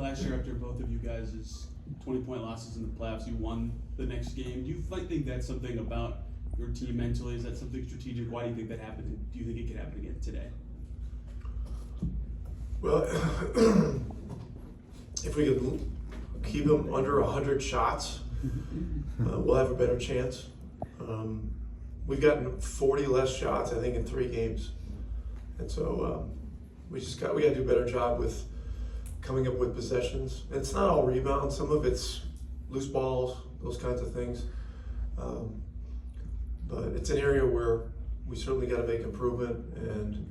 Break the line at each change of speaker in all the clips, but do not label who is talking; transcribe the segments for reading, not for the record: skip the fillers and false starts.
last year after both of you guys' 20-point losses in the playoffs, you won the next game. Do you think that's something about your team mentally? Is that something strategic? Why do you think that happened? And do you think it could happen again today?
Well, if we could keep them under 100 shots, we'll have a better chance. We've gotten 40 less shots, I think, in 3 games, and so we got to do a better job with coming up with possessions. And it's not all rebounds; some of it's loose balls, those kinds of things. But it's an area where we certainly got to make improvement, and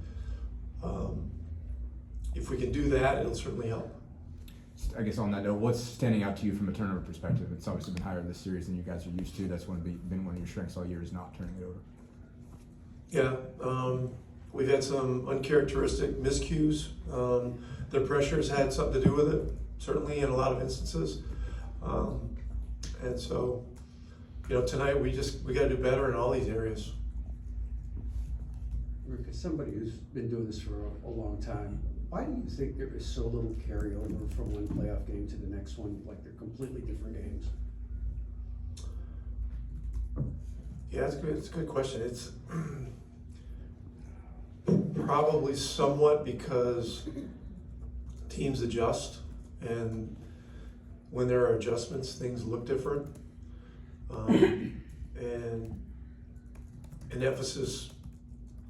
if we can do that, it'll certainly help.
I guess on that note, what's standing out to you from a turnover perspective? It's obviously been higher this series than you guys are used to. That's been one of your strengths all year, is not turning it over.
Yeah, we've had some uncharacteristic miscues. The pressure has had something to do with it, certainly in a lot of instances. And so, tonight we got to do better in all these areas.
Rick, as somebody who's been doing this for a long time, why do you think there is so little carryover from one playoff game to the next one, like they're completely different games?
Yeah, it's good. It's a good question. It's probably somewhat because teams adjust, and when there are adjustments, things look different. And an emphasis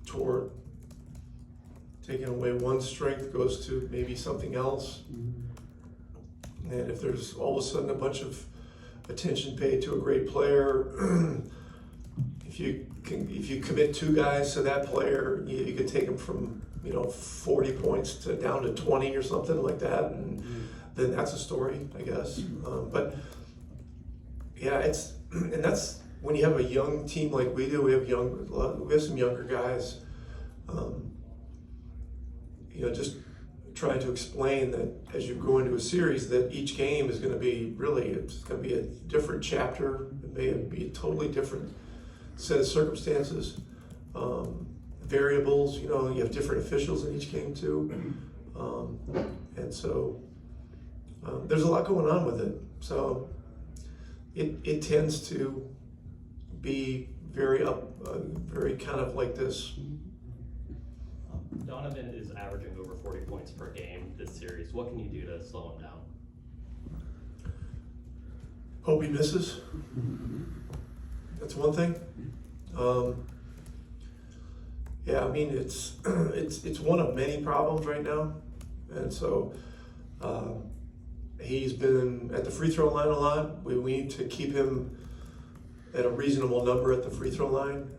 toward taking away one strength goes to maybe something else. And if there's all of a sudden a bunch of attention paid to a great player, if you commit 2 guys to that player, you could take them from 40 points to down to 20 or something like that, and then that's a story, I guess. But yeah, and that's when you have a young team like we do. We have some younger guys. Just trying to explain that as you go into a series, that each game is going to be it's going to be a different chapter. It may be a totally different set of circumstances, variables. You have different officials in each game too, and so there's a lot going on with it. So it tends to be very kind of like this.
Donovan is averaging over 40 points per game this series. What can you do to slow him down?
Hope he misses. That's one thing. Yeah, I mean it's one of many problems right now, and so he's been at the free throw line a lot. We need to keep him at a reasonable number at the free throw line.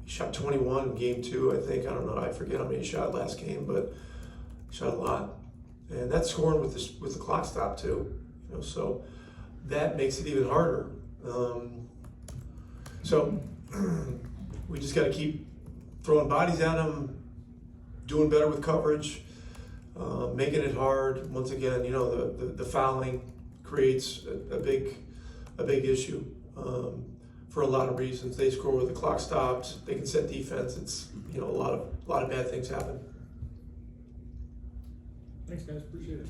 He shot 21 in game 2, I think. I don't know. I forget how many he shot last game, but he shot a lot, and that's scoring with the clock stop too. So that makes it even harder. So we just got to keep throwing bodies at him, doing better with coverage, making it hard. Once again, the fouling creates a big issue. For a lot of reasons. They score with the clock stopped. They can set defense. It's a lot of bad things happen.
Thanks, guys. Appreciate it.